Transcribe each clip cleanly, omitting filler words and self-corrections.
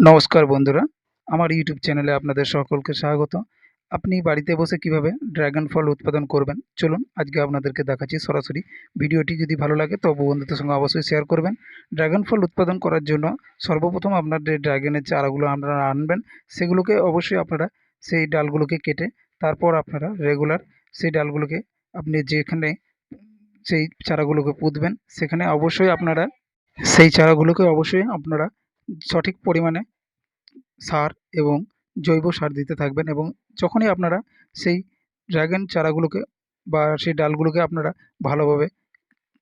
নমস্কার বন্ধুরা, আমার ইউটিউব চ্যানেলে আপনাদের সকলকে স্বাগত। আপনি বাড়িতে বসে কিভাবে ড্রাগন ফল উৎপাদন করবেন, চলুন আজকে আপনাদেরকে দেখাচ্ছি সরাসরি। ভিডিওটি যদি ভালো লাগে তবে বন্ধুদের সঙ্গে অবশ্যই শেয়ার করবেন। ড্রাগন ফল উৎপাদন করার জন্য সর্বপ্রথম আপনার যে ড্রাগনের চারাগুলো আপনারা আনবেন, সেগুলোকে অবশ্যই আপনারা সেই ডালগুলোকে কেটে তারপর আপনারা রেগুলার সেই ডালগুলোকে আপনি যেখানে সেই চারাগুলোকে পুঁতবেন সেখানে অবশ্যই আপনারা সেই চারাগুলোকে অবশ্যই আপনারা সঠিক পরিমাণে সার এবং জৈব সার দিতে থাকবেন এবং যখনই আপনারা সেই ড্রাগন চারাগুলোকে বা সেই ডালগুলোকে আপনারা ভালোভাবে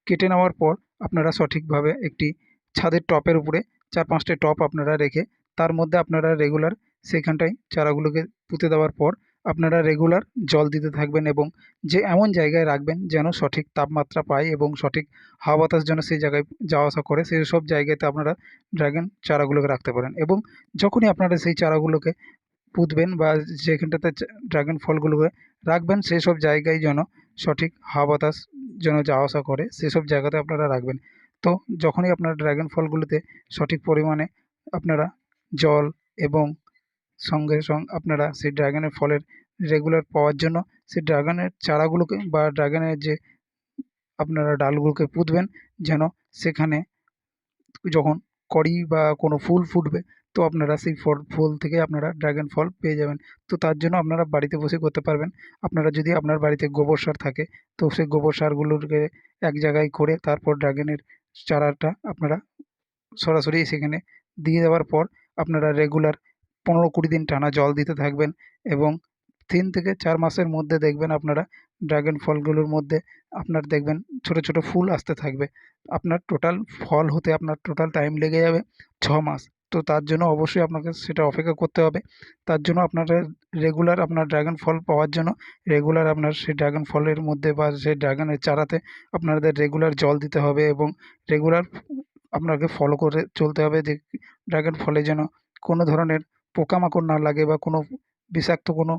কেটে নেওয়ার পর আপনারা সঠিকভাবে একটি ছাদের টপের উপরে ৪-৫টা টপ আপনারা রেখে তার মধ্যে আপনারা রেগুলার সেখানটায় চারাগুলোকে পুঁতে দেওয়ার পর আপনারা রেগুলার জল দিতে থাকবেন এবং যে এমন জায়গায় রাখবেন যেন সঠিক তাপমাত্রা পায় এবং সঠিক হাওয়া বাতাস যেন সেই জায়গায় যাওয়া আসা করে, সেই সব জায়গাতে আপনারা ড্রাগন চারাগুলোকে রাখতে পারেন। এবং যখনই আপনারা সেই চারাগুলোকে পুঁতবেন বা যেখানটাতে ড্রাগন ফলগুলোকে রাখবেন সেসব জায়গায় যেন সঠিক হাওয়া বাতাস যেন যাওয়া আসা করে, সেসব জায়গাতে আপনারা রাখবেন। তো যখনই আপনার ড্রাগন ফলগুলোতে সঠিক পরিমাণে আপনারা জল এবং আপনারা সেই ড্রাগনের ফলের রেগুলার পাওয়ার জন্য সেই ড্রাগনের চারাগুলোকে বা ড্রাগনের যে আপনারা ডালগুলোকে পুঁতবেন যেন সেখানে যখন কড়ি বা কোনো ফুল ফুটবে তো আপনারা সেই ফুল থেকে আপনারা ড্রাগন ফল পেয়ে যাবেন। তো তার জন্য আপনারা বাড়িতে বসে করতে পারবেন। আপনারা যদি আপনার বাড়িতে গোবর সার থাকে তো সেই গোবর সারগুলোকে এক জায়গায় করে তারপর ড্রাগনের চারাটা আপনারা সরাসরি সেখানে দিয়ে দেওয়ার পর আপনারা রেগুলার ১৫-২০ দিন টানা জল দিতে থাকবেন এবং ৩ থেকে ৪ মাসের মধ্যে দেখবেন আপনারা ড্রাগন ফলগুলোর মধ্যে আপনার দেখবেন ছোট, ছোট ফুল আসতে থাকবে। আপনার টোটাল ফল হতে আপনার টোটাল টাইম লেগে যাবে ৬ মাস। তো তার জন্য অবশ্যই আপনাকে সেটা অপেক্ষা করতে হবে। তার জন্য আপনারা রেগুলার আপনার ড্রাগন ফল পাওয়ার জন্য রেগুলার আপনার সেই ড্রাগন ফলের মধ্যে বা সেই ড্রাগনের চারাতে আপনাদের রেগুলার জল দিতে হবে এবং রেগুলার আপনাকে ফলো করে চলতে হবে যে ড্রাগন ফলে যেন কোনো ধরনের পোকামাকড় না লাগে বা কোনো বিষাক্ত কোনো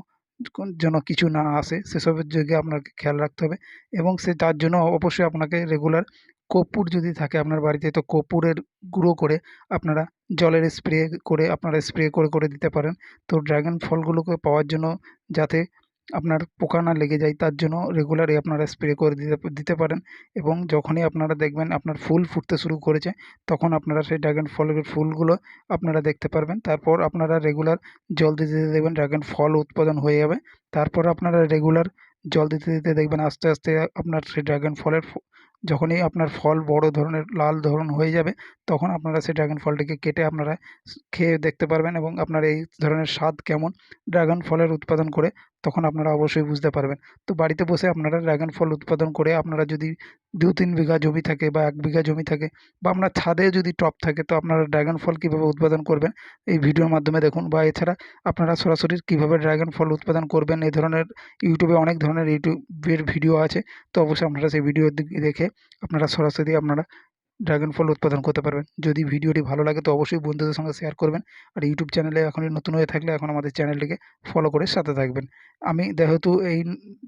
যেন কিছু না আসে সেসবের দিকে আপনাকে খেয়াল রাখতে হবে এবং তার জন্য অবশ্যই আপনাকে রেগুলার কর্পূর যদি থাকে আপনার বাড়িতে তো কর্পূরের গুঁড়ো করে আপনারা জলের স্প্রে করে আপনারা স্প্রে করে, করে দিতে পারেন। তো ড্রাগন ফলগুলোকে পাওয়ার জন্য যাতে আপনার পোকা না লেগে যায় তার জন্য রেগুলারই আপনারা স্প্রে করে দিতে দিতে পারেন এবং যখনই আপনারা দেখবেন আপনার ফুল ফুটতে শুরু করেছে তখন আপনারা সেই ড্রাগন ফলের ফুলগুলো আপনারা দেখতে পারবেন। তারপর আপনারা রেগুলার জল দিতে, দিতে দেখবেন ড্রাগন ফল উৎপাদন হয়ে যাবে। তারপর আপনারা রেগুলার জল দিতে, দিতে দেখবেন আস্তে, আস্তে আপনার সেই ড্রাগন ফলের যখনই আপনার ফল বড় ধরনের লাল ধরন হয়ে যাবে তখন আপনারা সেই ড্রাগন ফলটিকে কেটে আপনারা খেয়ে দেখতে পারবেন এবং আপনার এই ধরনের স্বাদ কেমন ড্রাগন ফলের উৎপাদন করে তখন আপনারা অবশ্যই বুঝতে পারবেন। তো বাড়িতে বসে আপনারা ড্রাগন ফল উৎপাদন করে আপনারা যদি ২-৩ বিঘা জমি থাকে বা ১ বিঘা জমি থাকে বা আপনার ছাদে যদি টব থাকে তো আপনারা ড্রাগন ফল কীভাবে উৎপাদন করবেন এই ভিডিওর মাধ্যমে দেখুন বা এছাড়া আপনারা সরাসরি কীভাবে ড্রাগন ফল উৎপাদন করবেন এই ধরনের ইউটিউবে অনেক ধরনের ইউটিউবের ভিডিও আছে। তো অবশ্যই আপনারা সেই ভিডিও দেখে আপনারা সরাসরি আপনারা ড্রাগন ফল উৎপাদন করতে পারবেন। যদি ভিডিওটি ভালো লাগে তো অবশ্যই বন্ধুদের সঙ্গে শেয়ার করবেন। আর ইউটিউব চ্যানেলে এখনই নতুন হয়ে থাকলে এখন আমাদের চ্যানেলটিকে ফলো করে সাথে থাকবেন। আমি যেহেতু এই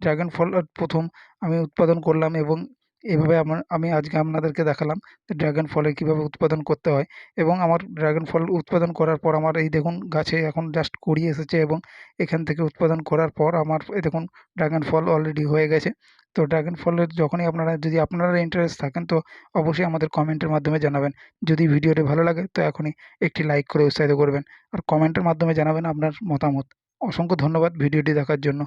ড্রাগন ফল প্রথম আমি উৎপাদন করলাম এবং এভাবে আমি আজকে আপনাদেরকে দেখালাম যে ড্রাগন ফলের কীভাবে উৎপাদন করতে হয় এবং আমার ড্রাগন ফল উৎপাদন করার পর আমার এই দেখুন গাছে এখন জাস্ট কুঁড়ি এসেছে এবং এখান থেকে উৎপাদন করার পর আমার এই দেখুন ড্রাগন ফল অলরেডি হয়ে গেছে। তো ড্রাগন ফলের যখনই যদি আপনারা ইন্টারেস্ট থাকেন তো অবশ্যই আমাদের কমেন্টের মাধ্যমে জানাবেন। যদি ভিডিওটি ভালো লাগে তো এখনই একটি লাইক করে উৎসাহিত করবেন। আর কমেন্টের মাধ্যমে জানাবেন আপনার মতামত। অসংখ্য ধন্যবাদ ভিডিওটি দেখার জন্য।